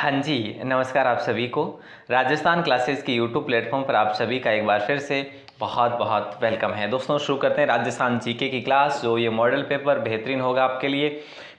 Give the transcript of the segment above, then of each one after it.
हाँ जी, नमस्कार आप सभी को। राजस्थान क्लासेस की यूट्यूब प्लेटफॉर्म पर आप सभी का एक बार फिर से बहुत बहुत वेलकम है। दोस्तों शुरू करते हैं राजस्थान जीके की क्लास। जो ये मॉडल पेपर बेहतरीन होगा आपके लिए।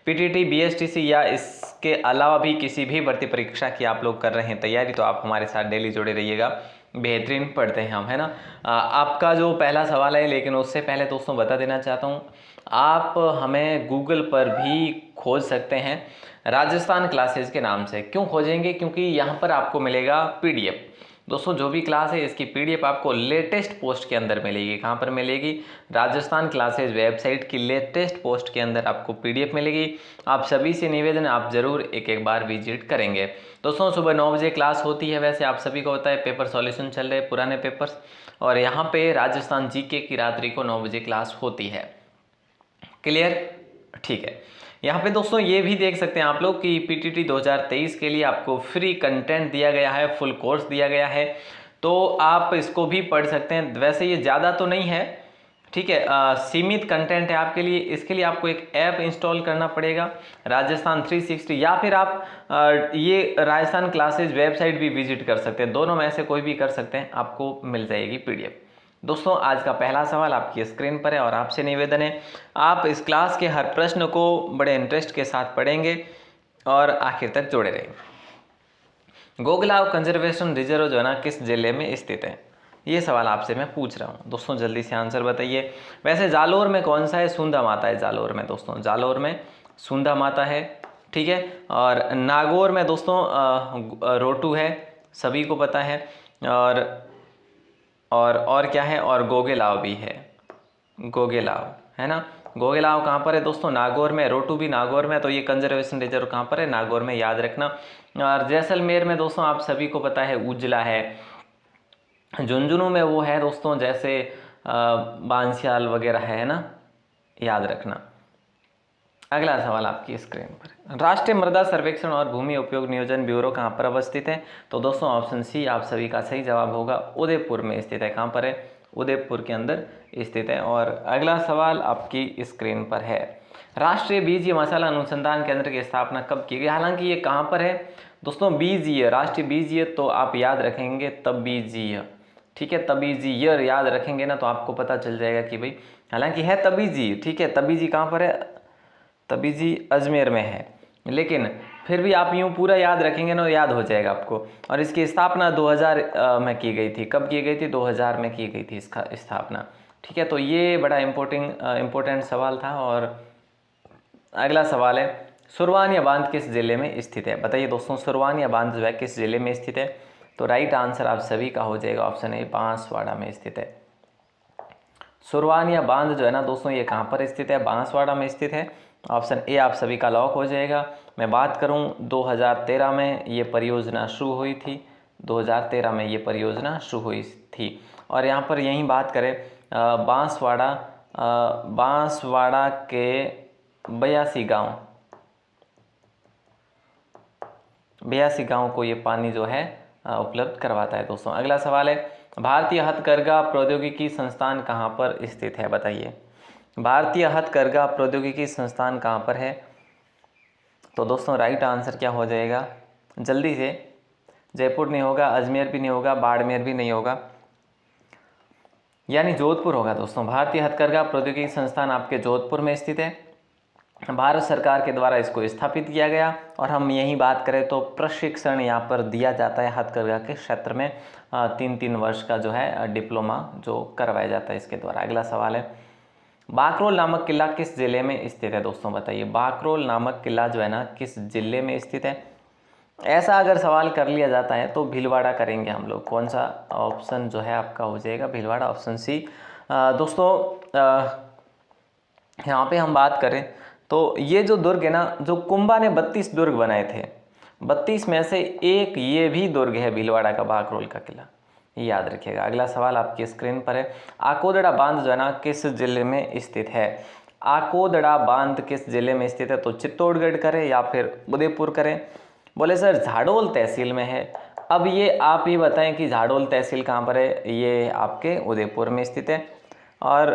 पीटीटी, बीएसटीसी या इसके अलावा भी किसी भी भर्ती परीक्षा की आप लोग कर रहे हैं तैयारी, तो आप हमारे साथ डेली जुड़े रहिएगा। बेहतरीन पढ़ते हैं हम, है ना। आपका जो पहला सवाल है, लेकिन उससे पहले दोस्तों बता देना चाहता हूँ, आप हमें गूगल पर भी खोज सकते हैं राजस्थान क्लासेस के नाम से। क्यों खोजेंगे? क्योंकि यहाँ पर आपको मिलेगा पीडीएफ। दोस्तों जो भी क्लास है इसकी पीडीएफ आपको लेटेस्ट पोस्ट के अंदर मिलेगी। कहाँ पर मिलेगी? राजस्थान क्लासेस वेबसाइट की लेटेस्ट पोस्ट के अंदर आपको पीडीएफ मिलेगी। आप सभी से निवेदन, आप जरूर एक एक बार विजिट करेंगे। दोस्तों सुबह 9 बजे क्लास होती है। वैसे आप सभी को पता है पेपर सॉल्यूशन चल रहे पुराने पेपर्स, और यहाँ पे राजस्थान जीके की रात्रि को 9 बजे क्लास होती है। क्लियर? ठीक है। यहाँ पे दोस्तों ये भी देख सकते हैं आप लोग कि पीटीटी 2023 के लिए आपको फ्री कंटेंट दिया गया है, फुल कोर्स दिया गया है, तो आप इसको भी पढ़ सकते हैं। वैसे ये ज़्यादा तो नहीं है, ठीक है, सीमित कंटेंट है आपके लिए। इसके लिए आपको एक ऐप इंस्टॉल करना पड़ेगा, राजस्थान 360, या फिर आप ये राजस्थान क्लासेस वेबसाइट भी विजिट कर सकते हैं। दोनों में से कोई भी कर सकते हैं, आपको मिल जाएगी पीडीएफ। दोस्तों आज का पहला सवाल आपकी स्क्रीन पर है और आपसे निवेदन है आप इस क्लास के हर प्रश्न को बड़े इंटरेस्ट के साथ पढ़ेंगे और आखिर तक जुड़े रहेंगे। गोगलाव कंजर्वेशन रिजर्व जो है ना किस जिले में स्थित है? ये सवाल आपसे मैं पूछ रहा हूँ। दोस्तों जल्दी से आंसर बताइए। वैसे जालोर में कौन सा है? सूंधा माता है जालोर में। दोस्तों जालोर में सूंधा माता है, ठीक है। और नागौर में दोस्तों रोटू है, सभी को पता है। और क्या है? और गोगेलाव भी है, गोगेलाव, है ना। गोगेलाव कहाँ पर है दोस्तों? नागौर में। रोटू भी नागौर में। तो ये कंजर्वेशन रिजर्व कहाँ पर है? नागौर में, याद रखना। और जैसलमेर में दोस्तों आप सभी को पता है उजला है। झुंझुनू में वो है दोस्तों जैसे बांसियाल वगैरह है ना, याद रखना। अगला सवाल आपकी स्क्रीन पर, राष्ट्रीय मृदा सर्वेक्षण और भूमि उपयोग नियोजन ब्यूरो कहाँ पर अवस्थित है? तो दोस्तों ऑप्शन सी आप सभी का सही जवाब होगा, उदयपुर में स्थित है। कहाँ पर है? उदयपुर के अंदर स्थित है। और अगला सवाल आपकी स्क्रीन पर है, राष्ट्रीय बीज मसाला अनुसंधान केंद्र की स्थापना कब की गई? हालांकि ये कहाँ पर है दोस्तों? बीजीय, राष्ट्रीय बीजीय, तो आप याद रखेंगे तब बीजीय, ठीक है। तबीजी ईयर याद रखेंगे ना तो आपको पता चल जाएगा कि भाई, हालांकि है तबीजी, ठीक है। तबीजी कहाँ पर है? तबीजी अजमेर में है, लेकिन फिर भी आप यूँ पूरा याद रखेंगे ना, याद हो जाएगा आपको। और इसकी स्थापना 2000 में की गई थी। कब की गई थी? 2000 में की गई थी इसका स्थापना, ठीक है। तो ये बड़ा इम्पोर्टेंट सवाल था। और अगला सवाल है, सुरवानिया बांध किस जिले में स्थित है? बताइए दोस्तों, सुरवानिया बांध जो है किस जिले में स्थित है? तो राइट आंसर आप सभी का हो जाएगा ऑप्शन ए, बांसवाड़ा में स्थित है। सुरवानिया बांध जो है ना दोस्तों ये कहाँ पर स्थित है? बांसवाड़ा में स्थित है। ऑप्शन ए आप सभी का लॉक हो जाएगा। मैं बात करूँ 2013 में ये परियोजना शुरू हुई थी, 2013 में ये परियोजना शुरू हुई थी। और यहाँ पर यहीं बात करें बांसवाड़ा के 82 गांव को ये पानी जो है उपलब्ध करवाता है दोस्तों। अगला सवाल है, भारतीय हथकरघा प्रौद्योगिकी संस्थान कहाँ पर स्थित है? बताइए, भारतीय हथकरघा प्रौद्योगिकी संस्थान कहाँ पर है? तो दोस्तों राइट आंसर क्या हो जाएगा? जल्दी से, जयपुर नहीं होगा, अजमेर भी नहीं होगा, बाड़मेर भी नहीं होगा, यानी जोधपुर होगा दोस्तों। भारतीय हथकरघा प्रौद्योगिकी संस्थान आपके जोधपुर में स्थित है। भारत सरकार के द्वारा इसको स्थापित किया गया। और हम यही बात करें तो प्रशिक्षण यहाँ पर दिया जाता है हथकरघा के क्षेत्र में। 3 वर्ष का जो है डिप्लोमा जो करवाया जाता है इसके द्वारा। अगला सवाल है, बाकरोल नामक किला किस जिले में स्थित है? दोस्तों बताइए, बाकरोल नामक किला जो है ना किस जिले में स्थित है? ऐसा अगर सवाल कर लिया जाता है तो भीलवाड़ा करेंगे हम लोग। कौन सा ऑप्शन जो है आपका हो जाएगा? Bhilwara, option C. दोस्तों यहाँ पे हम बात करें तो ये जो दुर्ग है ना, जो कुंभा ने 32 दुर्ग बनाए थे, 32 में से एक ये भी दुर्ग है भीलवाड़ा का, बाकरोल का किला, याद रखिएगा। अगला सवाल आपकी स्क्रीन पर है, आकोदड़ा बांध जो है ना किस जिले में स्थित है? आकोदड़ा बांध किस जिले में स्थित है? तो चित्तौड़गढ़ करें या फिर उदयपुर करें? बोले सर झाड़ोल तहसील में है। अब ये आप ही बताएं कि झाड़ोल तहसील कहाँ पर है? ये आपके उदयपुर में स्थित है। और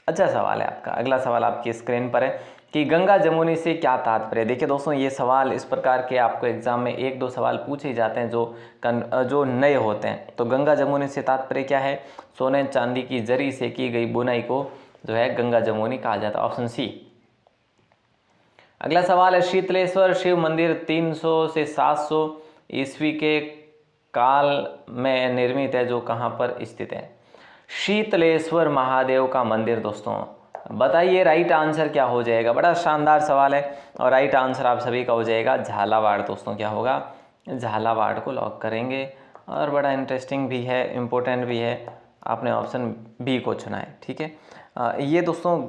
अच्छा सवाल है आपका। अगला सवाल आपकी स्क्रीन पर है, कि गंगा जमुनी से क्या तात्पर्य। देखिए दोस्तों, ये सवाल इस प्रकार के आपको एग्जाम में 1-2 सवाल पूछे जाते हैं जो नए होते हैं। तो गंगा जमुनी से तात्पर्य क्या है? सोने चांदी की जरी से की गई बुनाई को जो है गंगा जमुनी कहा जाता है, ऑप्शन सी। अगला सवाल है, शीतलेश्वर शिव मंदिर 300 से 700 ईस्वी के काल में निर्मित है, जो कहाँ पर स्थित है? शीतलेश्वर महादेव का मंदिर। दोस्तों बताइए राइट आंसर क्या हो जाएगा? बड़ा शानदार सवाल है और राइट आंसर आप सभी का हो जाएगा झालावाड़। दोस्तों क्या होगा? झालावाड़ को लॉक करेंगे। और बड़ा इंटरेस्टिंग भी है, इम्पोर्टेंट भी है, आपने ऑप्शन बी को चुना है। ठीक है, ये दोस्तों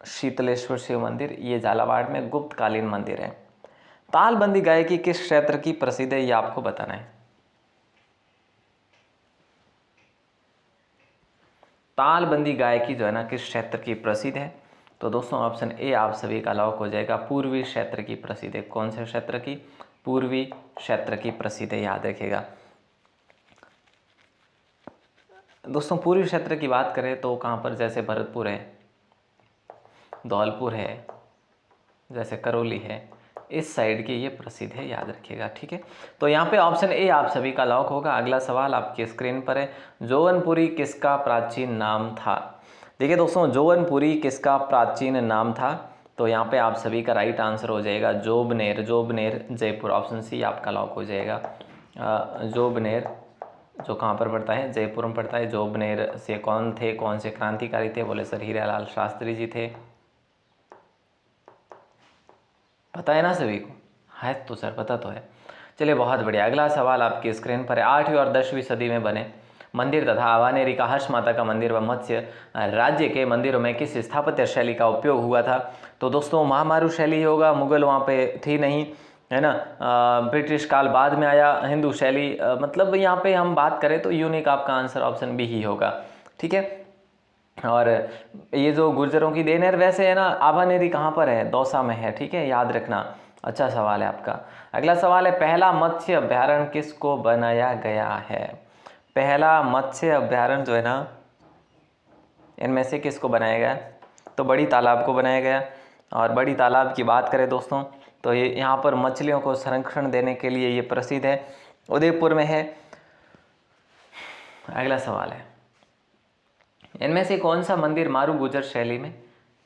शीतलेश्वर शिव मंदिर ये झालावाड़ में गुप्तकालीन मंदिर है। तालबंदी गायकी किस क्षेत्र की प्रसिद्ध है, ये आपको बताना है। तालबंदी गायकी जो है ना किस क्षेत्र की प्रसिद्ध है? तो दोस्तों ऑप्शन ए आप सभी का लॉक हो जाएगा, पूर्वी क्षेत्र की प्रसिद्ध है। कौन से क्षेत्र की? पूर्वी क्षेत्र की प्रसिद्ध है, याद रखिएगा। दोस्तों पूर्वी क्षेत्र की बात करें तो कहाँ पर? जैसे भरतपुर है, धौलपुर है, जैसे करौली है, इस साइड की ये प्रसिद्ध है, याद रखिएगा। ठीक है, तो यहाँ पे ऑप्शन ए आप सभी का लॉक होगा। अगला सवाल आपकी स्क्रीन पर है, जौनपुरी किसका प्राचीन नाम था? देखिए दोस्तों, जौनपुरी किसका प्राचीन नाम था? तो यहाँ पे आप सभी का राइट आंसर हो जाएगा जोबनेर। जोबनेर जयपुर, ऑप्शन सी आपका लॉक हो जाएगा। जोबनेर जो कहाँ पर पड़ता है? जयपुर में पड़ता है। जोबनेर से कौन थे, कौन से क्रांतिकारी थे? बोले सर हीरालाल शास्त्री जी थे। पता है ना सभी को? है तो सर, पता तो है। चलिए बहुत बढ़िया। अगला सवाल आपकी स्क्रीन पर है, 8वीं और 10वीं सदी में बने मंदिर तथा आवानेरी का हर्ष माता का मंदिर व मत्स्य राज्य के मंदिरों में किस स्थापत्य शैली का उपयोग हुआ था? तो दोस्तों महामारू शैली होगा, मुगल वहाँ पे थी नहीं, है ना। ब्रिटिश काल बाद में आया, हिंदू शैली, मतलब यहाँ पे हम बात करें तो यूनिक आपका आंसर ऑप्शन बी ही होगा। ठीक है, और ये जो गुर्जरों की देन है, वैसे है ना आवानेरी कहाँ पर है? दौसा में है। ठीक है, याद रखना। अच्छा सवाल है आपका। अगला सवाल है, पहला मत्स्य अभ्यारण्य किसको बनाया गया है? पहला मत्स्य अभ्यारण्य जो है ना, इनमें से किसको बनाया गया? तो बड़ी तालाब को बनाया गया। और बड़ी तालाब की बात करें दोस्तों तो ये यहाँ पर मछलियों को संरक्षण देने के लिए ये प्रसिद्ध है, उदयपुर में है। अगला सवाल है, इनमें से कौन सा मंदिर मारू गुजर शैली में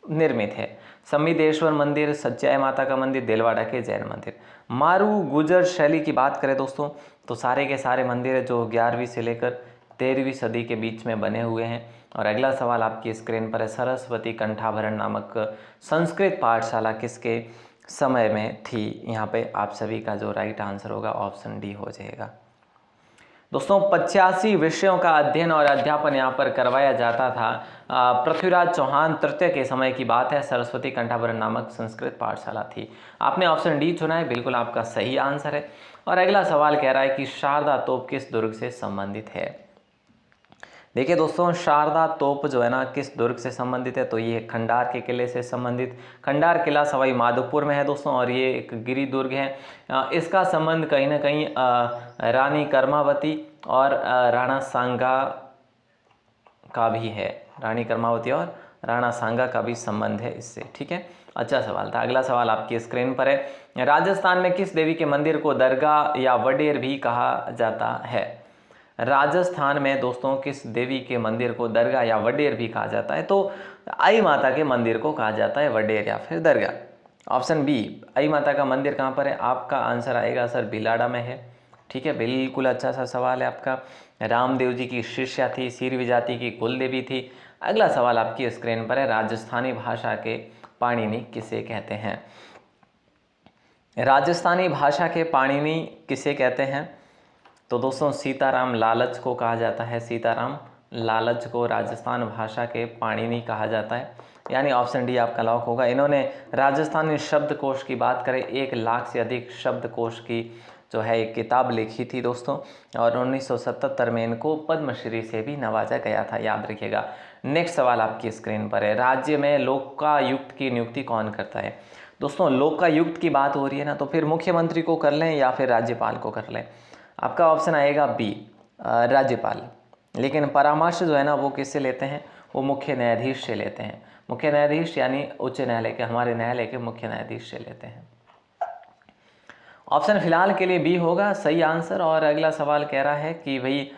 निर्मित है? संबिदेश्वर मंदिर, सच्चाई माता का मंदिर, देलवाड़ा के जैन मंदिर। मारू गुजर शैली की बात करें दोस्तों तो सारे के सारे मंदिर जो 11वीं से लेकर 13वीं सदी के बीच में बने हुए हैं। और अगला सवाल आपकी स्क्रीन पर है, सरस्वती कंठाभरण नामक संस्कृत पाठशाला किसके समय में थी? यहाँ पे आप सभी का जो राइट आंसर होगा ऑप्शन डी हो जाएगा। दोस्तों 85 विषयों का अध्ययन और अध्यापन यहाँ पर करवाया जाता था। पृथ्वीराज चौहान तृतीय के समय की बात है, सरस्वती कंठाभरण नामक संस्कृत पाठशाला थी। आपने ऑप्शन डी चुना है, बिल्कुल आपका सही आंसर है। और अगला सवाल कह रहा है कि शारदा तोप किस दुर्ग से संबंधित है? देखिए दोस्तों, शारदा तोप जो है ना किस दुर्ग से संबंधित है? तो ये खंडार के किले से संबंधित। खंडार किला सवाई माधोपुर में है दोस्तों, और ये एक गिरी दुर्ग है। इसका संबंध कहीं ना कहीं रानी कर्मावती और राणा सांगा का भी है। रानी कर्मावती और राणा सांगा का भी संबंध है इससे। ठीक है, अच्छा सवाल था। अगला सवाल आपकी स्क्रीन पर है, राजस्थान में किस देवी के मंदिर को दरगाह या वडेर भी कहा जाता है? राजस्थान में दोस्तों किस देवी के मंदिर को दरगाह या वडेर भी कहा जाता है? तो आई माता के मंदिर को कहा जाता है वडेर या फिर दरगाह। ऑप्शन बी, आई माता का मंदिर कहाँ पर है? आपका आंसर आएगा सर भिलाड़ा में है। ठीक है, बिल्कुल अच्छा सा सवाल है आपका। रामदेव जी की शिष्या थी, सीरवी जाति की कुल देवी थी। अगला सवाल आपकी स्क्रीन पर है, राजस्थानी भाषा के पाणिनि किसे कहते हैं? राजस्थानी भाषा के पाणिनि किसे कहते हैं? तो दोस्तों सीताराम लालच को कहा जाता है। सीताराम लालच को राजस्थान भाषा के पाणिनि कहा जाता है, यानी ऑप्शन डी आपका लॉक होगा। इन्होंने राजस्थानी शब्दकोश की बात करें, 1 लाख से अधिक शब्दकोश की जो है एक किताब लिखी थी दोस्तों, और 1977 में इनको पद्मश्री से भी नवाजा गया था, याद रखिएगा। नेक्स्ट सवाल आपकी स्क्रीन पर है, राज्य में लोकायुक्त की नियुक्ति कौन करता है? दोस्तों लोकायुक्त की बात हो रही है ना, तो फिर मुख्यमंत्री को कर लें या फिर राज्यपाल को कर लें? आपका ऑप्शन आएगा बी, राज्यपाल। लेकिन परामर्श जो है ना वो किससे लेते हैं? वो मुख्य न्यायाधीश से लेते हैं। मुख्य न्यायाधीश यानी उच्च न्यायालय के, हमारे न्यायालय के मुख्य न्यायाधीश से लेते हैं। ऑप्शन फिलहाल के लिए बी होगा सही आंसर। और अगला सवाल कह रहा है कि भाई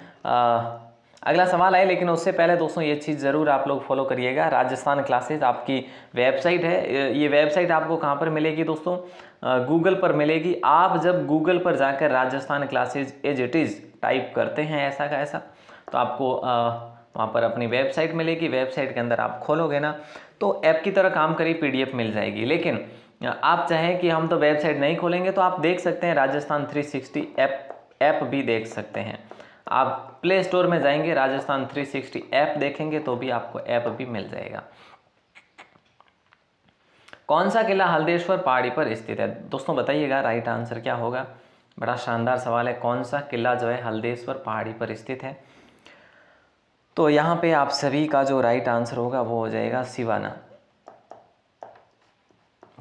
अगला सवाल है, लेकिन उससे पहले दोस्तों ये चीज़ ज़रूर आप लोग फॉलो करिएगा। राजस्थान क्लासेस आपकी वेबसाइट है, ये वेबसाइट आपको कहाँ पर मिलेगी दोस्तों? गूगल पर मिलेगी। आप जब गूगल पर जाकर Rajasthan classes as it is type करते हैं ऐसा का ऐसा, तो आपको वहाँ पर अपनी वेबसाइट मिलेगी। वेबसाइट के अंदर आप खोलोगे ना तो ऐप की तरह काम करी PDF मिल जाएगी। लेकिन आप चाहें कि हम तो वेबसाइट नहीं खोलेंगे तो आप देख सकते हैं राजस्थान 360 ऐप भी देख सकते हैं। आप प्ले स्टोर में जाएंगे, राजस्थान 360 ऐप देखेंगे तो भी आपको ऐप भी मिल जाएगा। कौन सा किला हल्देश्वर पहाड़ी पर स्थित है? दोस्तों बताइएगा राइट आंसर क्या होगा। बड़ा शानदार सवाल है, कौन सा किला जो है हल्देश्वर पहाड़ी पर स्थित है? तो यहाँ पे आप सभी का जो राइट आंसर होगा वो हो जाएगा सिवाना।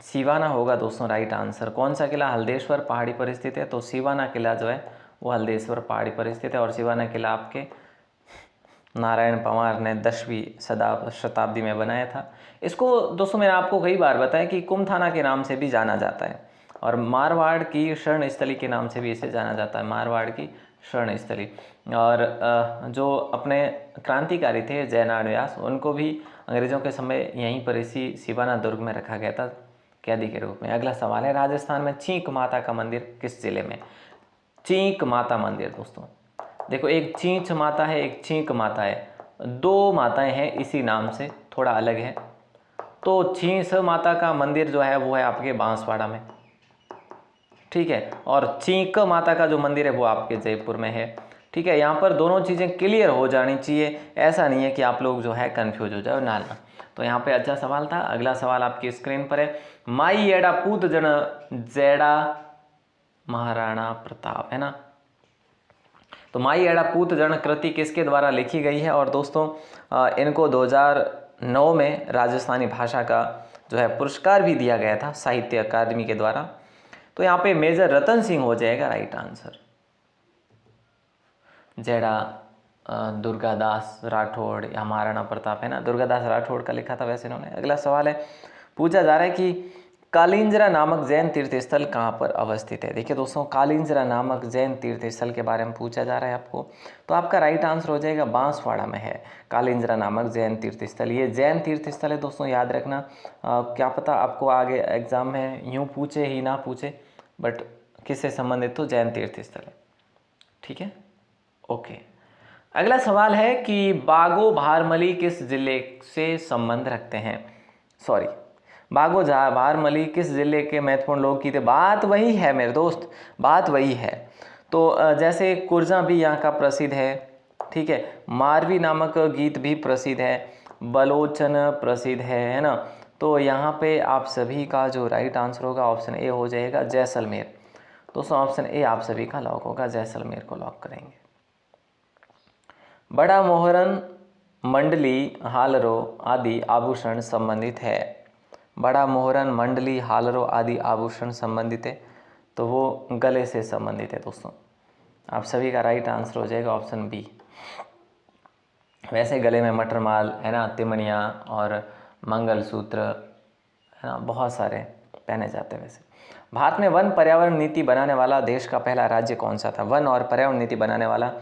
सिवाना होगा दोस्तों राइट आंसर। कौन सा किला हल्देश्वर पहाड़ी पर स्थित है? तो सिवाना किला जो है वो हल्देश्वर पहाड़ी पर स्थित है। और सिवाना किला आपके नारायण पंवार ने 10वीं शताब्दी में बनाया था। इसको दोस्तों मैंने आपको कई बार बताया कि कुमथाना के नाम से भी जाना जाता है और मारवाड़ की शरण स्थली के नाम से भी इसे जाना जाता है, मारवाड़ की शरण स्थली। और जो अपने क्रांतिकारी थे जयनारायण व्यास, उनको भी अंग्रेज़ों के समय यहीं पर इसी सिवाना दुर्ग में रखा गया था कैदी के रूप में। अगला सवाल है, राजस्थान में चींक माता का मंदिर किस जिले में? चींक माता मंदिर दोस्तों देखो, एक चींच माता है, एक चींक माता है, दो माताएं हैं इसी नाम से, थोड़ा अलग है। तो चींच माता का मंदिर जो है वो है आपके बांसवाड़ा में, ठीक है। और चींक माता का जो मंदिर है वो आपके जयपुर में है, ठीक है। यहाँ पर दोनों चीज़ें क्लियर हो जानी चाहिए, ऐसा नहीं है कि आप लोग जो है कन्फ्यूज हो जाओ ना। तो यहाँ पे अच्छा सवाल था। अगला सवाल आपकी स्क्रीन पर है, माई एड़ा पूत जन जैड़ा महाराणा प्रताप, है ना। तो माई एड़ा पूत जन कृति किसके द्वारा लिखी गई है? और दोस्तों इनको 2009 में राजस्थानी भाषा का जो है पुरस्कार भी दिया गया था साहित्य अकादमी के द्वारा। तो यहाँ पे मेजर रतन सिंह हो जाएगा राइट आंसर। जैड़ा दुर्गादास राठौड़ या महाराणा प्रताप, है ना, दुर्गादास राठौड़ का लिखा था वैसे इन्होंने। अगला सवाल है, पूछा जा रहा है कि कालिंजरा नामक जैन तीर्थ स्थल कहाँ पर अवस्थित है? देखिए दोस्तों, कालिंजरा नामक जैन तीर्थ स्थल के बारे में पूछा जा रहा है आपको, तो आपका राइट आंसर हो जाएगा बांसवाड़ा में है कालिंजरा नामक जैन तीर्थ स्थल। ये जैन तीर्थ स्थल है दोस्तों, याद रखना। क्या पता आपको आगे एग्जाम में यूँ पूछे ही ना पूछे, बट किससे संबंधित? तो जैन तीर्थ स्थल है, ठीक है, ओके। अगला सवाल है कि बागो भारमली किस जिले से संबंध रखते हैं? सॉरी, बागो भारमली किस जिले के महत्वपूर्ण लोकगीत है? बात वही है मेरे दोस्त, बात वही है। तो जैसे कुर्जा भी यहाँ का प्रसिद्ध है, ठीक है, मारवी नामक गीत भी प्रसिद्ध है, बलोचन प्रसिद्ध है ना। तो यहाँ पे आप सभी का जो राइट आंसर होगा ऑप्शन ए हो जाएगा जैसलमेर। दोस्तों ऑप्शन ए आप सभी का लॉक होगा, जैसलमेर को लॉक करेंगे। बड़ा मोहरन मंडली हालरो आदि आभूषण संबंधित है। बड़ा मोहरन मंडली हालरो आदि आभूषण संबंधित है, तो वो गले से संबंधित है दोस्तों। आप सभी का राइट आंसर हो जाएगा ऑप्शन बी। वैसे गले में मटरमाल, है ना, तिमणिया और मंगलसूत्र, है ना, बहुत सारे पहने जाते हैं। वैसे भारत में वन पर्यावरण नीति बनाने वाला देश का पहला राज्य कौन सा था? वन और पर्यावरण नीति बनाने वाला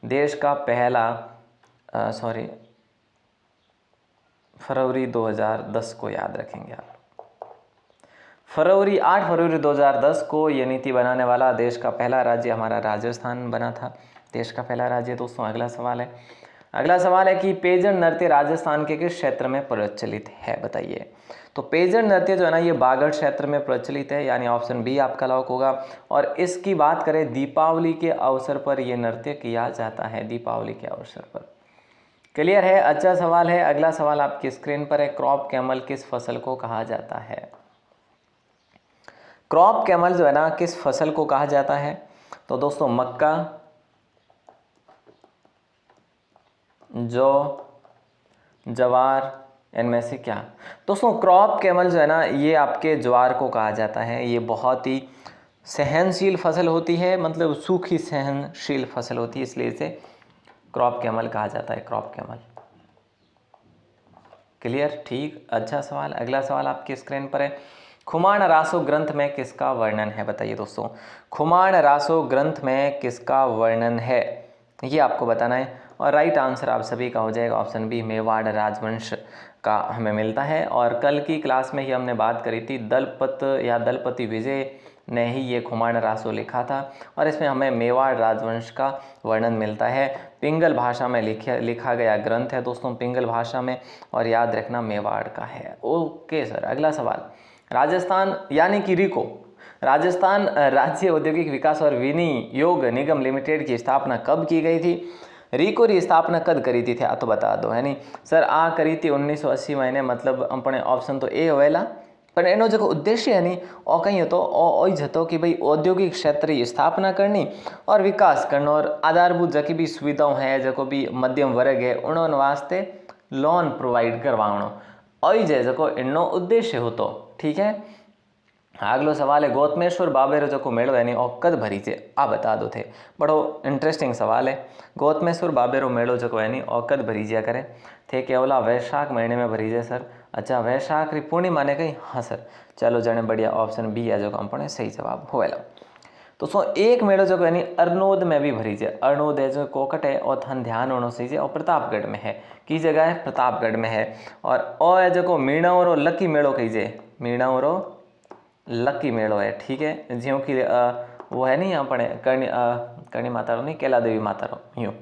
देश का पहला फरवरी 2010 को याद रखेंगे आप। 8 फरवरी 2010 को ये नीति बनाने वाला देश का पहला राज्य हमारा राजस्थान बना था, देश का पहला राज्य दोस्तों। अगला सवाल है कि पेजन नृत्य राजस्थान के किस क्षेत्र में प्रचलित है? बताइए। तो पेजन नृत्य जो है ना, ये बागड़ क्षेत्र में प्रचलित है, यानी ऑप्शन बी आपका लॉक होगा। और इसकी बात करें, दीपावली के अवसर पर यह नृत्य किया जाता है, दीपावली के अवसर पर। क्लियर है, अच्छा सवाल है। अगला सवाल आपकी स्क्रीन पर है, क्रॉप कैमल किस फसल को कहा जाता है? क्रॉप कैमल जो है ना, किस फसल को कहा जाता है? तो दोस्तों मक्का, जौ, जवार, इनमें से क्या? दोस्तों क्रॉप कैमल जो है ना, ये आपके ज्वार को कहा जाता है। ये बहुत ही सहनशील फसल होती है, मतलब सूखी सहनशील फसल होती है, इसलिए इसे क्रॉप कैमल कहा जाता है, क्रॉप कैमल। क्लियर, ठीक, अच्छा सवाल। अगला सवाल आपकी स्क्रीन पर है, खुमान रासो ग्रंथ में किसका वर्णन है? बताइए दोस्तों, खुमान रासो ग्रंथ में किसका वर्णन है, ये आपको बताना है। और राइट आंसर आप सभी का हो जाएगा ऑप्शन बी, मेवाड़ राजवंश का हमें मिलता है। और कल की क्लास में ही हमने बात करी थी, दलपत या दलपति विजय ने ही ये खुमान रासो लिखा था और इसमें हमें मेवाड़ राजवंश का वर्णन मिलता है। पिंगल भाषा में लिखा गया ग्रंथ है दोस्तों, पिंगल भाषा में, और याद रखना मेवाड़ का है। ओके सर, अगला सवाल, राजस्थान यानी कि रिको, राजस्थान राज्य औद्योगिक विकास और विनियोग निगम लिमिटेड की स्थापना कब की गई थी? रिको री स्थापना कद करी थी आ तो बता दो, है नी सर। आ करी थी 1980 महीने, मतलब अपने ऑप्शन तो ए होवेला, पर एनो जो उद्देश्य है नी और कहीं तो ओ ज હતો कि भाई औद्योगिक क्षेत्र की स्थापना करनी और विकास करना और आधारभूत जकी भी सुविधाओं है, जो भी मध्यम वर्ग है उन्होंने वास्ते लोन प्रोवाइड करवाणो, और जो इनो उद्देश्य होतो। ठीक है, अगलो सवाल है, गौतमेश्वर बाबेरो जो मेड़ो है और कद भरी है आ बता दो थे। बड़ो इंटरेस्टिंग सवाल है, गौतमेश्वर बाबेरो मेड़ो जो है और कद भरी जा करे थे? केवला वैशाख महीने में भरी जाए सर। अच्छा, वैशाख री पूर्णिमा ने कही? हाँ सर, चलो जने बढ़िया, ऑप्शन बी है जो अपने सही जवाब होएला। तो सो एक मेड़ो जो है अरनोद में भी भरी जाए, अरनोद है जो कोकट है और थन ध्यान होना चाहिए और प्रतापगढ़ में है, की जगह है प्रतापगढ़ में है। और है जो मीणाओरो लकी मेड़ो कहीजे, मीणाओरो लकी मेड़ो है। ठीक है, ज्यों कि वो है नहीं अपने करणी माता रो नहीं, कैला देवी माता रो यूँ।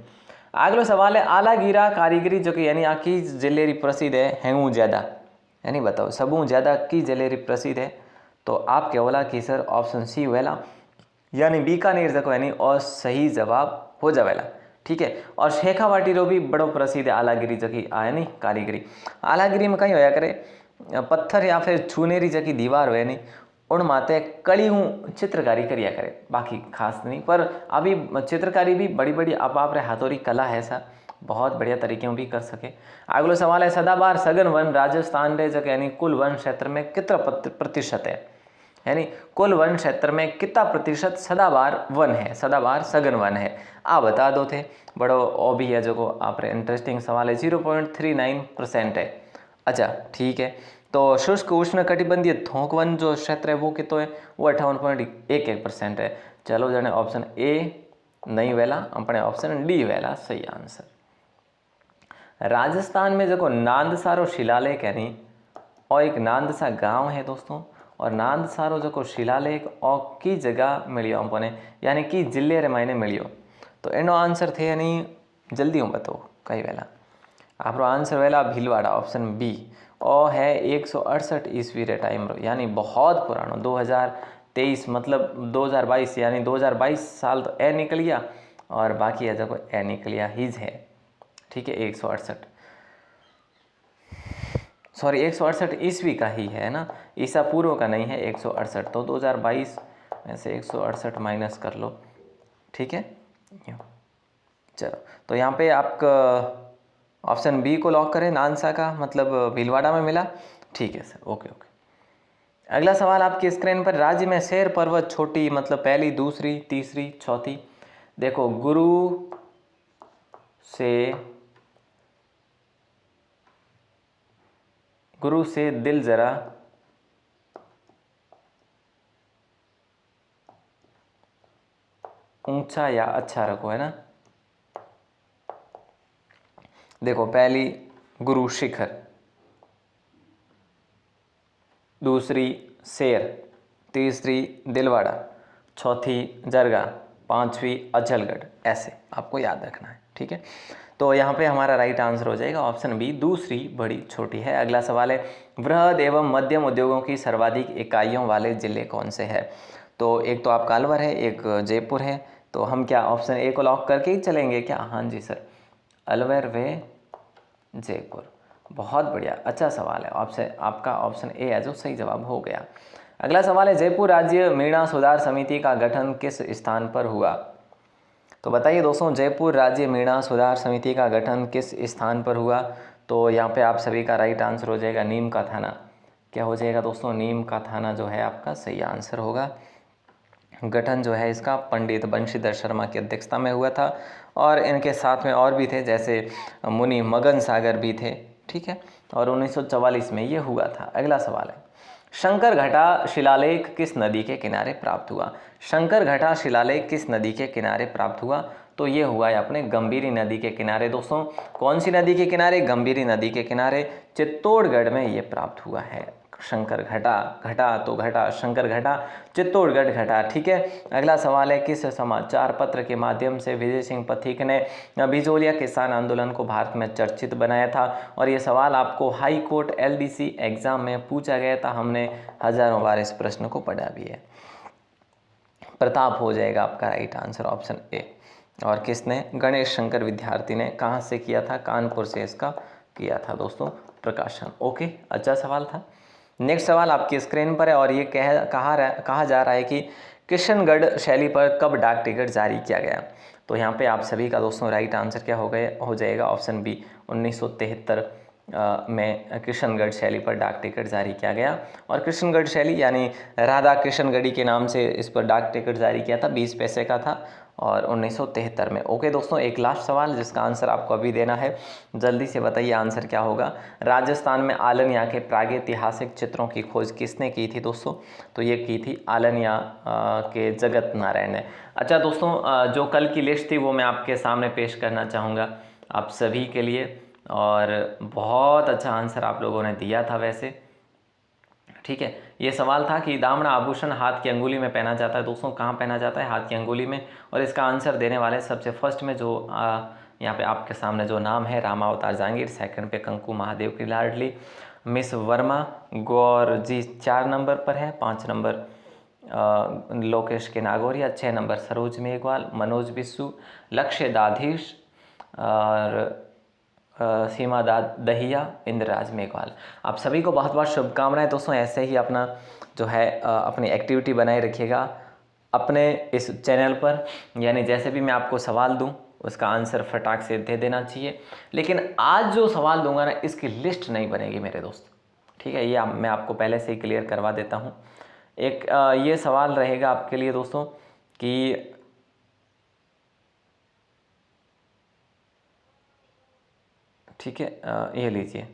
अगलो सवाल है, आलागीरा कारीगरी जो कि यानी आकी जिले री प्रसिद्ध है हेंगू ज्यादा, यानी बताओ सबू ज्यादा की जिले री प्रसिद्ध है? तो आप क्या बोला कि सर ऑप्शन सी वेला, यानी बीकानेर जो यानी और सही जवाब हो जावेला। ठीक है, और शेखावाटी रो भी बड़ो प्रसिद्ध है आलागिरी जकी आए नहीं कारीगरी। आलागिरी में कहीं होया करे, पत्थर या फिर छूनेरी जकी दीवार हो नहीं उन माते कड़ी चित्रकारी करिया करे, बाकी खास नहीं। पर अभी चित्रकारी भी बड़ी बड़ी आप रे हाथों री कला है, ऐसा बहुत बढ़िया तरीके भी कर सके। अगलो सवाल है, सदाबहार सघन वन राजस्थान रे जगह यानी कुल वन क्षेत्र में कितना प्रतिशत है? यानी कुल वन क्षेत्र में कितना प्रतिशत सदाबहार वन है, सदाबहार सघन वन है? आ बता दो थे। बड़ो ओ भी है जो आप इंटरेस्टिंग सवाल है, 0.39% है। अच्छा ठीक है, तो शुष्क उष्ण कटिबंधीय थोक वन जो क्षेत्र है वो कितो है? वो 58.11% है। चलो जने ऑप्शन ए नहीं वेला, अपने ऑप्शन डी वेला सही आंसर। राजस्थान में जो नांदसारो शिलालेख है नी, और एक नांदसा गांव है दोस्तों, और नांदसारो जो शिलालेख और की जगह मिलियो अपने, यानी कि जिले रे मायने मिलियो। तो एनो आंसर थे यानी जल्दी हूँ बताओ कई वेला। आप आंसर वेला भीलवाड़ा, ऑप्शन बी, और है 168 ईस्वी रे टाइम रो, यानी बहुत पुरानो 2023 मतलब 2022, यानी 2022 साल तो ए निकल गया और बाकी है जो ए निकल गया हीज है। ठीक है, 168 सॉरी 168 ईस्वी का ही है ना, ईसा पूर्व का नहीं है 168। तो 2022 में से 168 माइनस कर लो। ठीक है, चलो तो यहाँ पे आपका ऑप्शन बी को लॉक करें, नानसा का मतलब भीलवाड़ा में मिला। ठीक है सर, ओके ओके। अगला सवाल आपकी स्क्रीन पर, राज्य में शेर पर्वत छोटी मतलब पहली दूसरी तीसरी चौथी? देखो गुरु से दिल जरा ऊंचा या अच्छा रखो, है ना। देखो पहली गुरु शिखर, दूसरी शेर, तीसरी दिलवाड़ा, चौथी जरगा, पांचवी अचलगढ़, ऐसे आपको याद रखना है। ठीक है, तो यहाँ पे हमारा राइट आंसर हो जाएगा ऑप्शन बी, दूसरी बड़ी छोटी है। अगला सवाल है, वृहद एवं मध्यम उद्योगों की सर्वाधिक इकाइयों वाले जिले कौन से हैं? तो एक तो आपका अलवर है, एक जयपुर है। तो हम क्या ऑप्शन ए को लॉक करके ही चलेंगे क्या? हाँ जी सर, अलवर व जयपुर, बहुत बढ़िया, अच्छा सवाल है। आपसे आपका ऑप्शन ए है जो सही जवाब हो गया। अगला सवाल है, जयपुर राज्य मीणा सुधार समिति का गठन किस स्थान पर हुआ? तो बताइए दोस्तों, जयपुर राज्य मीणा सुधार समिति का गठन किस स्थान पर हुआ? तो यहाँ पे आप सभी का राइट आंसर हो जाएगा नीम का थाना। क्या हो जाएगा दोस्तों? नीम का थाना जो है आपका सही आंसर होगा। गठन जो है इसका पंडित बंशीधर शर्मा की अध्यक्षता में हुआ था, और इनके साथ में और भी थे, जैसे मुनि मगन सागर भी थे। ठीक है, और 1944 में ये हुआ था। अगला सवाल है, शंकर घटा शिलालेख किस नदी के किनारे प्राप्त हुआ? शंकर घटा शिलालेख किस नदी के किनारे प्राप्त हुआ? तो ये हुआ है अपने गंभीरी नदी के किनारे। दोस्तों कौन सी नदी के किनारे? गंभीरी नदी के किनारे, चित्तौड़गढ़ में ये प्राप्त हुआ है। शंकर घटा, घटा तो घटा, शंकर घटा, चित्तौड़गढ़ घटा। ठीक है। अगला सवाल है, किस समाचार पत्र के माध्यम से विजय सिंह पथिक ने बिजोलिया किसान आंदोलन को भारत में चर्चित बनाया था? और ये सवाल आपको हाई कोर्ट LDC एग्जाम में पूछा गया था। हमने हजारों बार इस प्रश्न को पढ़ा भी है। प्रताप हो जाएगा आपका राइट आंसर, ऑप्शन ए। और किसने? गणेश शंकर विद्यार्थी ने। कहाँ से किया था? कानपुर से इसका किया था दोस्तों प्रकाशन। ओके, अच्छा सवाल था। नेक्स्ट सवाल आपकी स्क्रीन पर है और ये कहा जा रहा है कि किशनगढ़ शैली पर कब डाक टिकट जारी किया गया? तो यहाँ पे आप सभी का दोस्तों राइट आंसर क्या हो जाएगा? ऑप्शन बी, 1973 में किशनगढ़ शैली पर डाक टिकट जारी किया गया। और किशनगढ़ शैली यानी राधा किशनगढ़ी के नाम से इस पर डाक टिकट जारी किया था, 20 पैसे का था और 1973 में। ओके दोस्तों, एक लास्ट सवाल जिसका आंसर आपको अभी देना है, जल्दी से बताइए आंसर क्या होगा। राजस्थान में आलनिया के प्रागैतिहासिक चित्रों की खोज किसने की थी दोस्तों? तो ये की थी आलनिया के जगत नारायण ने। अच्छा दोस्तों, जो कल की लिस्ट थी वो मैं आपके सामने पेश करना चाहूँगा आप सभी के लिए, और बहुत अच्छा आंसर आप लोगों ने दिया था वैसे। ठीक है, ये सवाल था कि दामना आभूषण हाथ की अंगुली में पहना जाता है। दोस्तों कहाँ पहना जाता है? हाथ की अंगुली में। और इसका आंसर देने वाले सबसे फर्स्ट में जो यहाँ पे आपके सामने जो नाम है, रामावतार जहांगीर, सेकंड पे कंकु महादेव की लाडली, मिस वर्मा गौर जी 4 नंबर पर है, 5 नंबर लोकेश के नागौरिया, 6 नंबर सरोज मेघवाल, मनोज बिस्सू, लक्ष्य दाधीश और सीमा दहिया, इंद्रराज मेघवाल। आप सभी को बहुत बहुत शुभकामनाएं दोस्तों। ऐसे ही अपना जो है अपनी एक्टिविटी बनाए रखिएगा अपने इस चैनल पर, यानी जैसे भी मैं आपको सवाल दूं उसका आंसर फटाक से दे देना चाहिए। लेकिन आज जो सवाल दूंगा ना, इसकी लिस्ट नहीं बनेगी मेरे दोस्त। ठीक है, ये मैं आपको पहले से ही क्लियर करवा देता हूँ। एक ये सवाल रहेगा आपके लिए दोस्तों कि ठीक है, ये लीजिए,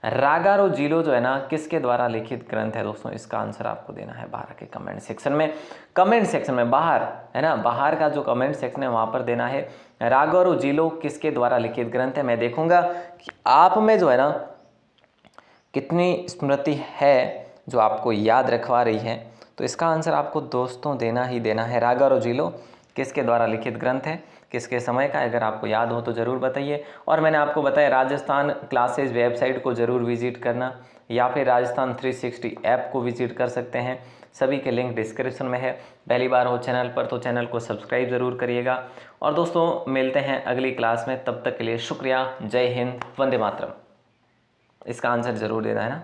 रागारो जीलो जो है ना, किसके द्वारा लिखित ग्रंथ है दोस्तों? इसका आंसर आपको देना है बाहर के कमेंट सेक्शन में। कमेंट सेक्शन में बाहर है ना, बाहर का जो कमेंट सेक्शन है वहाँ पर देना है रागारो जीलो किसके द्वारा लिखित ग्रंथ है। मैं देखूंगा कि आप में जो है ना कितनी स्मृति है जो आपको याद रखवा रही है। तो इसका आंसर आपको दोस्तों देना ही देना है। रागारो जीलो किसके द्वारा लिखित ग्रंथ है, किसके समय का? अगर आपको याद हो तो ज़रूर बताइए। और मैंने आपको बताया राजस्थान क्लासेज वेबसाइट को ज़रूर विजिट करना, या फिर राजस्थान 360 ऐप को विजिट कर सकते हैं। सभी के लिंक डिस्क्रिप्शन में है। पहली बार हो चैनल पर तो चैनल को सब्सक्राइब ज़रूर करिएगा। और दोस्तों मिलते हैं अगली क्लास में, तब तक के लिए शुक्रिया। जय हिंद, वंदे मातरम। इसका आंसर ज़रूर देना है ना।